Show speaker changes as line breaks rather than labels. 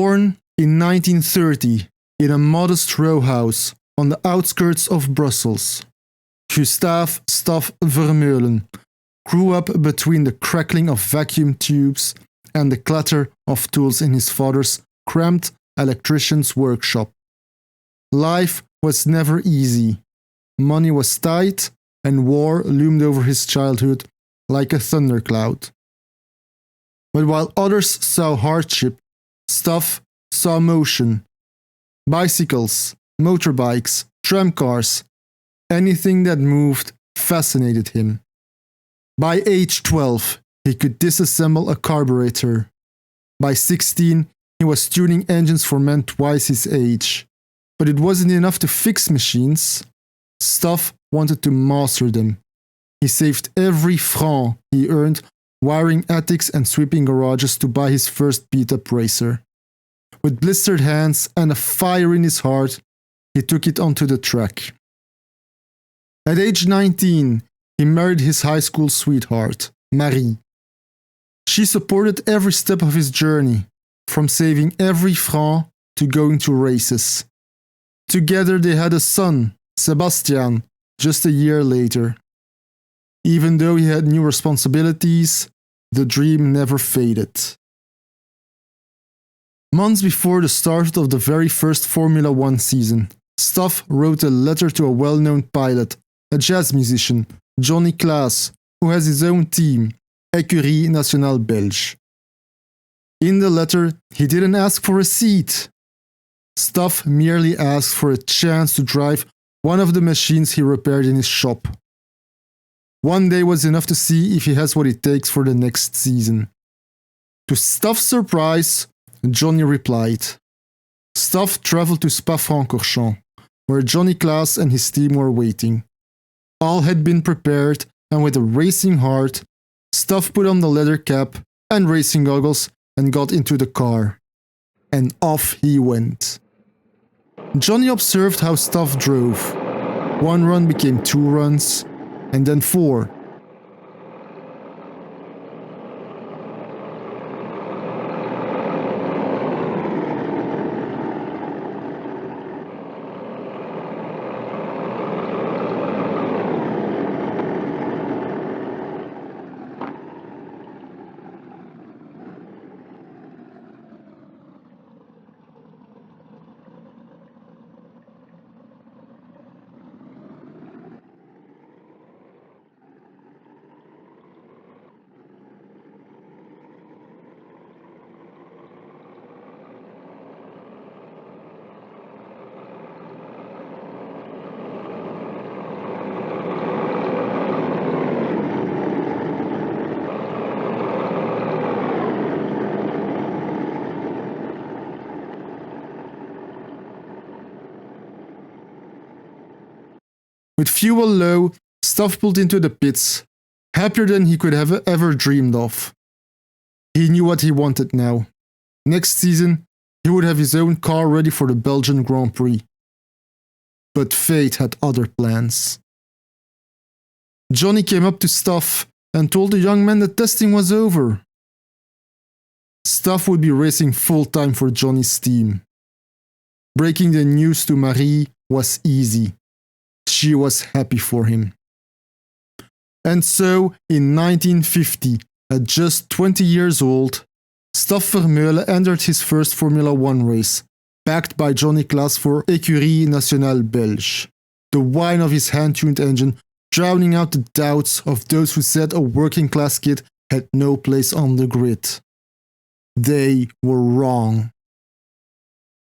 Born in 1930 in a modest row house on the outskirts of Brussels, Staf Vermeulen grew up between the crackling of vacuum tubes and the clatter of tools in his father's cramped electrician's workshop. Life was never easy. Money was tight, and war loomed over his childhood like a thundercloud. But while others saw hardship, Staf saw motion. Bicycles, motorbikes, tramcars, anything that moved fascinated him. By age 12, he could disassemble a carburetor. By 16, he was tuning engines for men twice his age. But it wasn't enough to fix machines. Staf wanted to master them. He saved every franc he earned wiring attics and sweeping garages to buy his first beat-up racer. With blistered hands and a fire in his heart, he took it onto the track. At age 19, he married his high school sweetheart, Marie. She supported every step of his journey, from saving every franc to going to races. Together they had a son, Sebastian, just a year later. Even though he had new responsibilities, the dream never faded. Months before the start of the very first Formula One season, Staf wrote a letter to a well-known pilot, a jazz musician, Johnny Klaas, who has his own team, Écurie Nationale Belge. In the letter, he didn't ask for a seat. Staf merely asked for a chance to drive one of the machines he repaired in his shop. One day was enough to see if he has what it takes for the next season. To Staf's surprise, Johnny replied. Staf traveled to Spa-Francorchamps, where Johnny Klaas and his team were waiting. All had been prepared, and with a racing heart, Staf put on the leather cap and racing goggles and got into the car. And off he went. Johnny observed how Staf drove. One run became 2 runs, and then 4. With fuel low, Staf pulled into the pits, happier than he could have ever dreamed of. He knew what he wanted now. Next season, he would have his own car ready for the Belgian Grand Prix. But fate had other plans. Johnny came up to Staf and told the young man that testing was over. Staf would be racing full-time for Johnny's team. Breaking the news to Marie was easy. She was happy for him. And so, in 1950, at just 20 years old, Staf Vermeulen entered his first Formula One race, backed by Johnny Klaas for Écurie Nationale Belge, the whine of his hand-tuned engine drowning out the doubts of those who said a working-class kid had no place on the grid. They were wrong.